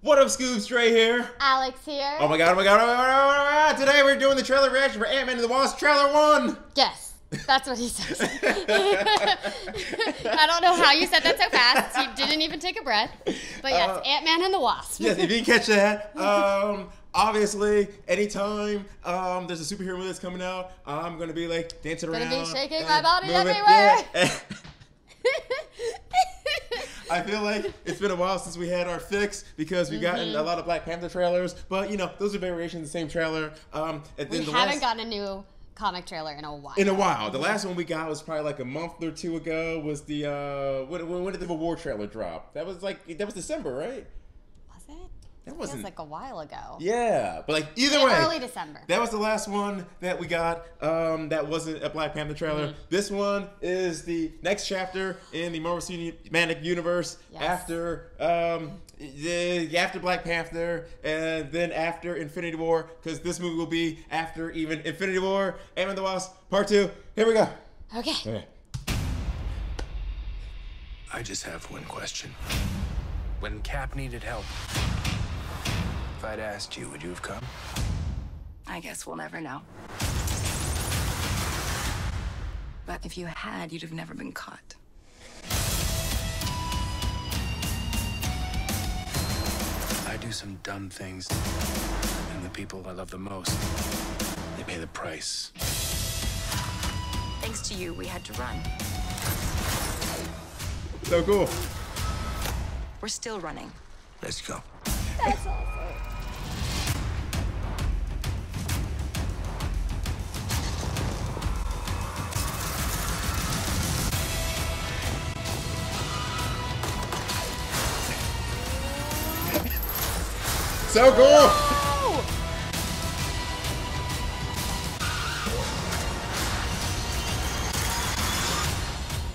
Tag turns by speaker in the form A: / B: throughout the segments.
A: What up, Scoops? Dre here.
B: Alex here.
A: Oh my god, oh my god, oh my god, oh my god. Today we're doing the trailer reaction for Ant-Man and the Wasp Trailer 1.
B: Yes, that's what he says. I don't know how you said that so fast. You didn't even take a breath. But yes, Ant-Man and the Wasp.
A: Yes, if you didn't catch that, obviously, anytime there's a superhero movie that's coming out, I'm going to be like dancing around.
B: Gonna be shaking my body
A: moving.
B: everywhere.
A: Yeah. I feel like it's been a while since we had our fix because we've gotten a lot of Black Panther trailers, but you know, those are variations of the same trailer.
B: We haven't gotten a new comic trailer in a while.
A: The last one we got was probably like a month or two ago. Was the when did the War trailer drop? That was December, right?
B: Was it?
A: That wasn't.
B: Feels like a while ago.
A: Yeah, but like either way,
B: early December.
A: That was the last one that we got. That wasn't a Black Panther trailer. This one is the next chapter in the Marvel Cinematic Universe after after Black Panther and then after Infinity War, because this movie will be after even Infinity War. Ant-Man and the Wasp Part 2. Here we go.
B: Okay.
C: I just have one question. When Cap needed help, if I'd asked you, would you have come?
D: I guess we'll never know. But if you had, you'd have never been caught.
C: I do some dumb things, and the people I love the most, they pay the price.
D: Thanks to you, we had to run.
A: So cool.
D: We're still running.
C: Let's go.
B: That's awesome.
A: So cool.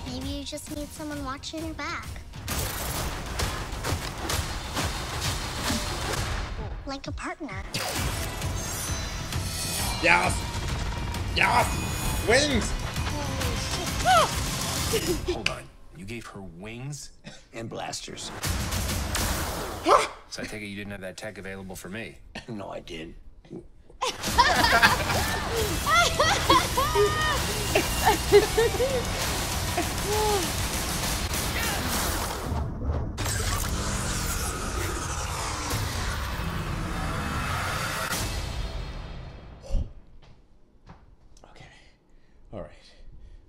E: Maybe you just need someone watching your back. Like a partner.
A: Yes. Yes. Wings.
C: Hold on. You gave her wings and blasters. So I take it you didn't have that tech available for me.
F: No, I did.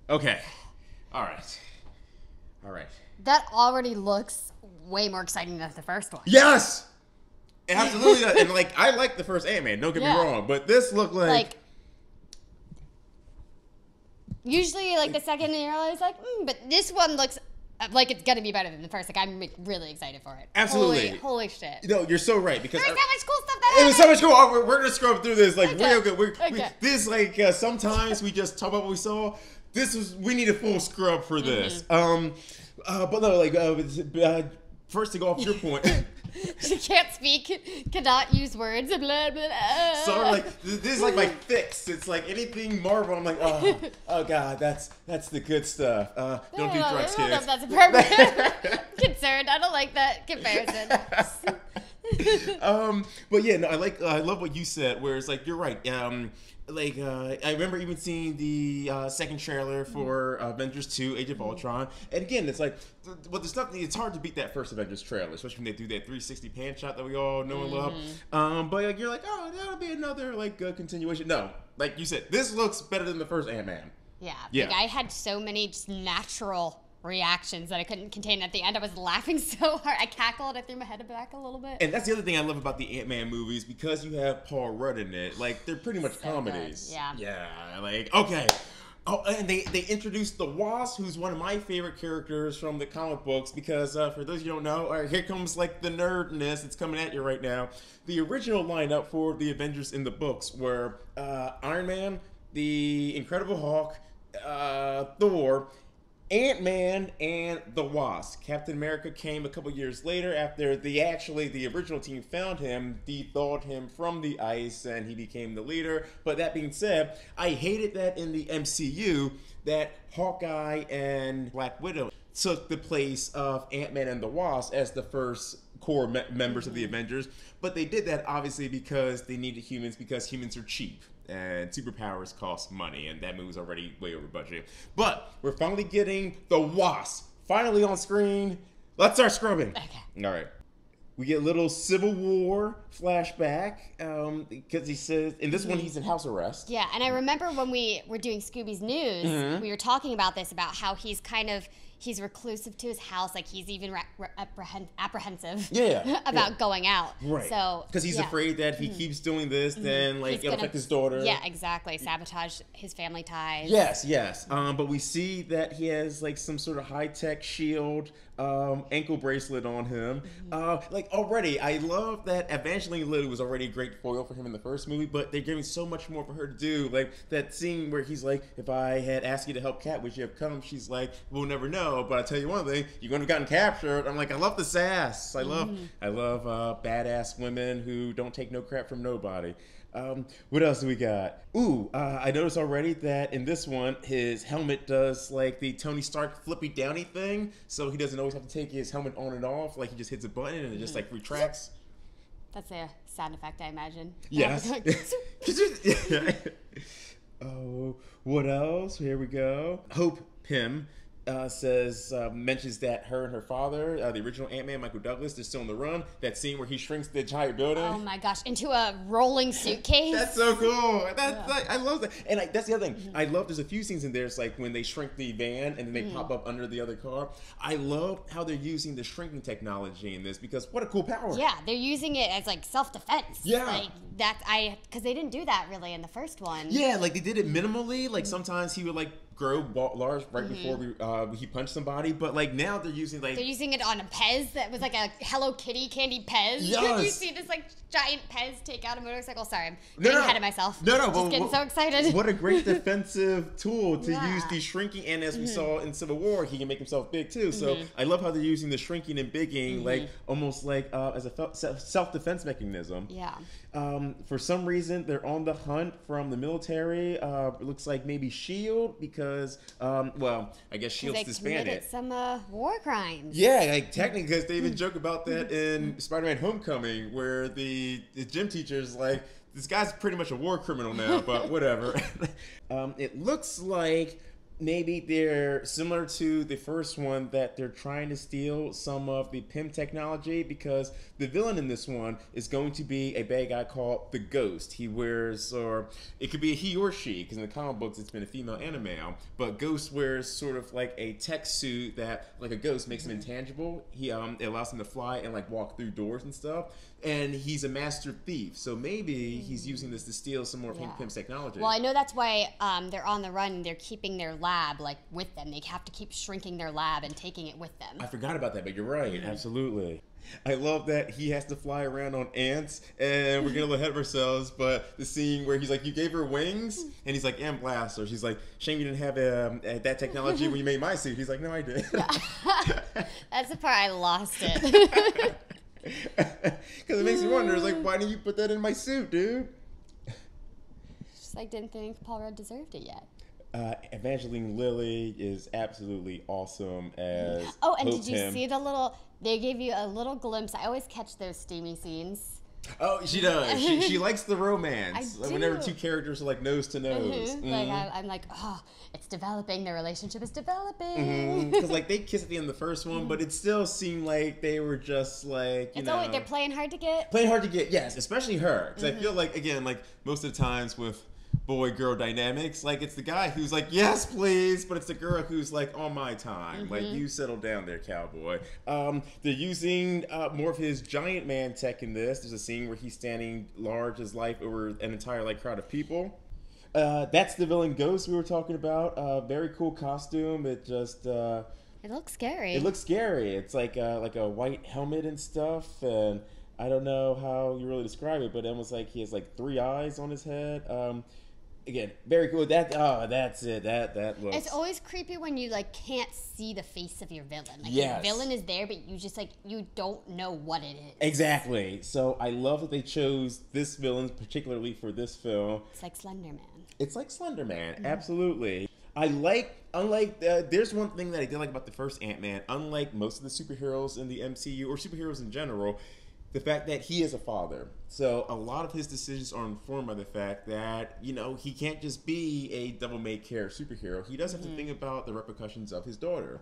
A: Okay. All right.
B: That already looks way more exciting than the first one.
A: Yes. Absolutely. And like, I like the first Ant-Man. Don't get me wrong, but this looked like usually
B: like the second year, I was like, but this one looks like it's gonna be better than the first. Like, I'm really excited for it.
A: Absolutely.
B: Holy shit.
A: No, you're so right because
B: there's so much cool stuff that
A: it was so much cool. We're gonna scrub through this like real good. This like sometimes we just talk about what we saw. We need a full scrub for this. But no, like first to go off your point.
B: She can't speak, cannot use words, blah, blah, blah.
A: So like this is like my fix. It's like anything Marvel. I'm like, oh god, that's the good stuff. Don't do drugs, kids.
B: I don't know if that's appropriate. Concerned. I don't like that comparison.
A: But yeah, no, I love what you said. Where it's like you're right. I remember even seeing the second trailer for Avengers 2: Age of Ultron, and again, it's like, the stuff. It's hard to beat that first Avengers trailer, especially when they do that 360 pan shot that we all know and love. But like, you're like, oh, that'll be another like continuation. No, like you said, this looks better than the first Ant-Man.
B: Yeah. Like, I had so many just natural reactions that I couldn't contain. At the end, I was laughing so hard. I cackled. I threw my head back a little bit.
A: And that's the other thing I love about the Ant-Man movies, because you have Paul Rudd in it. Like, they're pretty much comedies.
B: Good. Yeah.
A: Yeah. Like, okay. Oh, and they introduced the Wasp, who's one of my favorite characters from the comic books, because for those you don't know, here comes like the nerdness. It's coming at you right now. The original lineup for the Avengers in the books were Iron Man, the Incredible Hulk, Thor, Ant-Man and the Wasp. Captain America came a couple years later after the original team found him, thawed him from the ice, and he became the leader. But that being said, I hated that in the MCU that Hawkeye and Black Widow took the place of Ant-Man and the Wasp as the first core members of the Avengers. But they did that obviously because they needed humans, because humans are cheap. And superpowers cost money, and that movie's already way over budget. But we're finally getting the Wasp finally on screen. Let's start scrubbing.
B: Okay.
A: All right. We get a little Civil War flashback because he says, in this one, he's in house arrest.
B: Yeah, and I remember when we were doing Scooby's News, we were talking about this, about how he's he's reclusive to his house, like he's even apprehensive about going out.
A: Right.
B: So
A: because he's afraid that he keeps doing this, then like it'll affect his daughter.
B: Yeah, exactly. Sabotage his family ties.
A: Yes. But we see that he has like some sort of high-tech shield, ankle bracelet on him. Like already, I love that Evangeline Lilly was already a great foil for him in the first movie, but they're giving so much more for her to do. Like that scene where he's like, if I had asked you to help Kat, would you have come? She's like, we'll never know. But I tell you one thing, you're going to have gotten captured. I'm like, I love the sass. I love badass women who don't take no crap from nobody. What else do we got? I noticed already that in this one, his helmet does like the Tony Stark flippy downy thing, so he doesn't always have to take his helmet on and off. Like he just hits a button and it just like retracts.
B: That's a sound effect, I imagine.
A: Yes. Oh, what else? Here we go. Hope Pym mentions that her and her father, the original Ant-Man, Michael Douglas, they're still on the run. That scene where he shrinks the entire building.
B: Oh my gosh, into a rolling suitcase.
A: That's so cool. Like, I love that. And that's the other thing. I love there's a few scenes in there. It's like when they shrink the van and then they pop up under the other car. I love how they're using the shrinking technology in this because what a cool power.
B: Yeah, they're using it as like self-defense.
A: Yeah.
B: Like because they didn't do that really in the first one.
A: Yeah, like they did it minimally. Like sometimes he would like grow large right before he punched somebody, but like now they're using
B: it on a Pez that was like a Hello Kitty candy Pez.
A: Yes.
B: You see this like giant Pez take out a motorcycle. Sorry, I'm getting ahead of myself. Just getting so excited.
A: What a great defensive tool to use the shrinking, and as we saw in Civil War, he can make himself big too. So I love how they're using the shrinking and bigging, like almost like as a self-defense mechanism.
B: Yeah.
A: For some reason, they're on the hunt from the military. It looks like maybe S.H.I.E.L.D. because, I guess S.H.I.E.L.D.'s disbanded.
B: They committed some war crimes.
A: Yeah, like technically, because they even joke about that in Spider-Man: Homecoming, where the gym teacher's like, this guy's pretty much a war criminal now, but whatever. It looks like maybe they're similar to the first one, that they're trying to steal some of the Pym technology, because the villain in this one is going to be a bad guy called the Ghost. He wears, or it could be a he or she, because in the comic books it's been a female and a male, but Ghost wears sort of like a tech suit that, like a ghost, makes him intangible. It allows him to fly and like walk through doors and stuff, and he's a master thief, so maybe he's using this to steal some more of Pym's technology.
B: Well, I know that's why they're on the run and they're keeping their lab like with them. They have to keep shrinking their lab and taking it with them.
A: I forgot about that, but you're right. Absolutely. I love that he has to fly around on ants, and we're getting a little ahead of ourselves, but the scene where he's like, you gave her wings? And he's like, and blaster. She's like, shame you didn't have that technology when you made my suit. He's like, no, I did.
B: That's the part I lost it.
A: Because it makes me wonder, it's like, why didn't you put that in my suit, dude?
B: Just like, didn't think Paul Rudd deserved it yet.
A: Evangeline Lilly is absolutely awesome as
B: and did you see they gave you a little glimpse. I always catch those steamy scenes.
A: Oh, she does. She likes the romance.
B: I do.
A: Whenever two characters are like nose to nose.
B: Like I'm like, oh, it's developing. Their relationship is developing.
A: Because like they kissed at the end of the first one, but it still seemed like they were just like
B: they're playing hard to get.
A: Playing hard to get, yes, especially her. Because I feel like, again, like most of the times with boy-girl dynamics, like it's the guy who's like, yes, please, but it's the girl who's like, on my time. Like, you settle down there, cowboy. They're using more of his giant man tech in this. There's a scene where he's standing large as life over an entire like crowd of people. That's the villain Ghost we were talking about. Very cool costume. It just
B: it looks scary.
A: It looks scary. It's like a white helmet and stuff, and I don't know how you really describe it, but it almost like he has like 3 eyes on his head. Again, very cool. That's it. That looks.
B: It's always creepy when you like can't see the face of your villain. Like
A: yes.
B: The villain is there, but you just like you don't know what it is.
A: Exactly. So I love that they chose this villain particularly for this film.
B: It's like Slender Man.
A: It's like Slender Man, absolutely. There's one thing that I did like about the first Ant-Man. Unlike most of the superheroes in the MCU or superheroes in general, the fact that he is a father. So a lot of his decisions are informed by the fact that, he can't just be a devil-may-care superhero. He does have to think about the repercussions of his daughter.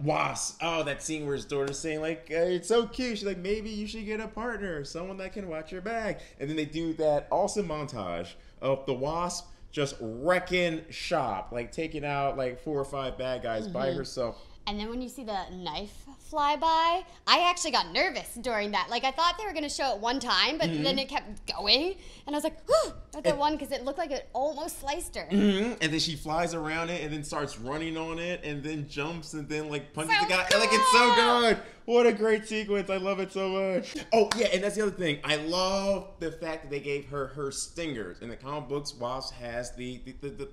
A: Wasp. Oh, that scene where his daughter's saying, it's so cute. She's like, maybe you should get a partner, someone that can watch your back. And then they do that awesome montage of the Wasp just wrecking shop, taking out 4 or 5 bad guys by herself.
B: And then when you see the knife fly by, I actually got nervous during that. I thought they were going to show it one time, but then it kept going. And I was like, whew, at the one, because it looked like it almost sliced her. And
A: then she flies around it and then starts running on it and then jumps and then punches the guy. Cool. It's so good. What a great sequence. I love it so much. Oh, yeah, and that's the other thing. I love the fact that they gave her stingers. In the comic books, Wasp has the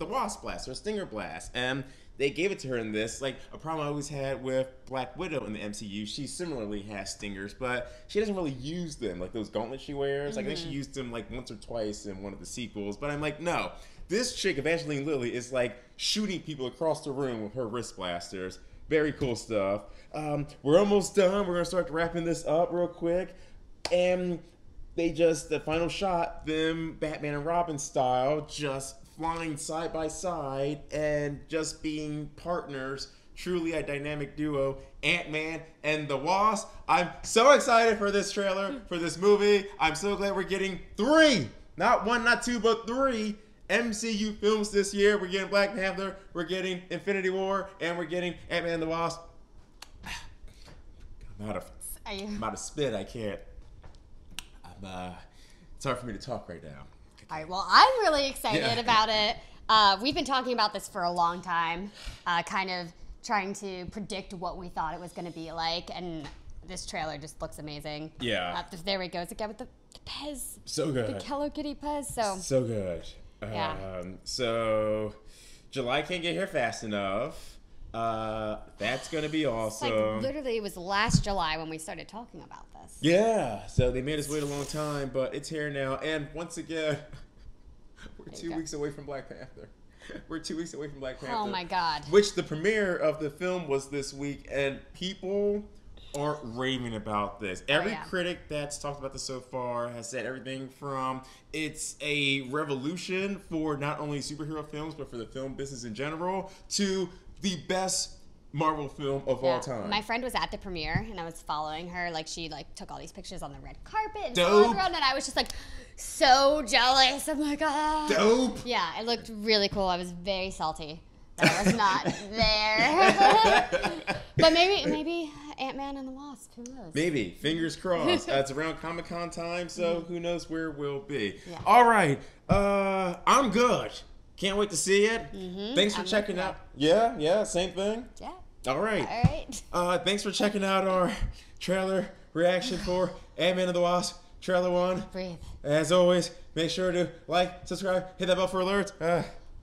A: Wasp Blast, or Stinger Blast. And they gave it to her in this. A problem I always had with Black Widow in the MCU, she similarly has stingers, but she doesn't really use them, those gauntlets she wears. I think she used them once or twice in one of the sequels, but I'm no. This chick, Evangeline Lilly, is shooting people across the room with her wrist blasters. Very cool stuff. We're almost done. We're going to start wrapping this up real quick. And the final shot, them Batman and Robin style, just flying side by side and just being partners, truly a dynamic duo, Ant-Man and the Wasp. I'm so excited for this trailer, for this movie. I'm so glad we're getting 3, not 1, not 2, but 3 MCU films this year. We're getting Black Panther, we're getting Infinity War, and we're getting Ant-Man and the Wasp. I'm out of spit. I can't. It's hard for me to talk right now.
B: All right, well, I'm really excited about it. We've been talking about this for a long time, kind of trying to predict what we thought it was going to be like, and this trailer just looks amazing.
A: Yeah.
B: There we go. It's the guy with the Pez.
A: So good.
B: The Hello Kitty Pez.
A: So good.
B: Yeah.
A: So July can't get here fast enough. That's going to be awesome.
B: Literally, it was last July when we started talking about this.
A: Yeah, so they made us wait a long time, but it's here now. And once again, we're 2 weeks away from Black Panther. We're 2 weeks away from Black Panther.
B: Oh my God.
A: Which the premiere of the film was this week, and people are raving about this. Every critic that's talked about this so far has said everything from it's a revolution for not only superhero films, but for the film business in general, to the best Marvel film of all time.
B: My friend was at the premiere, and I was following her. She took all these pictures on the red carpet and
A: Dope.
B: around, and I was just so jealous. I'm like, ah.
A: Dope.
B: Yeah, it looked really cool. I was very salty that I was not there. But maybe Ant-Man and the Wasp. Who knows?
A: Maybe. Fingers crossed. It's around Comic-Con time, so who knows where we'll be.
B: Yeah.
A: All right. I'm good. Can't wait to see it. Thanks for checking out. Yeah, same thing.
B: Yeah.
A: All right. Thanks for checking out our trailer reaction for Ant-Man and the Wasp, trailer 1.
B: Breathe.
A: As always, make sure to like, subscribe, hit that bell for alerts.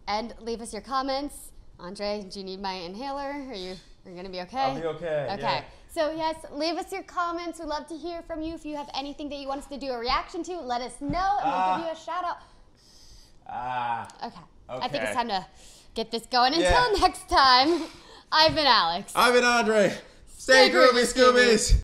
B: And leave us your comments. Andre, do you need my inhaler? Are you going to be okay?
A: I'll be okay.
B: Okay.
A: Yeah.
B: So, yes, leave us your comments. We'd love to hear from you. If you have anything that you want us to do a reaction to, let us know, and we'll give you a shout-out. Okay. I think it's time to get this going. Until next time, I've been Alex.
A: I've been Andre. Stay groovy, Scoobies.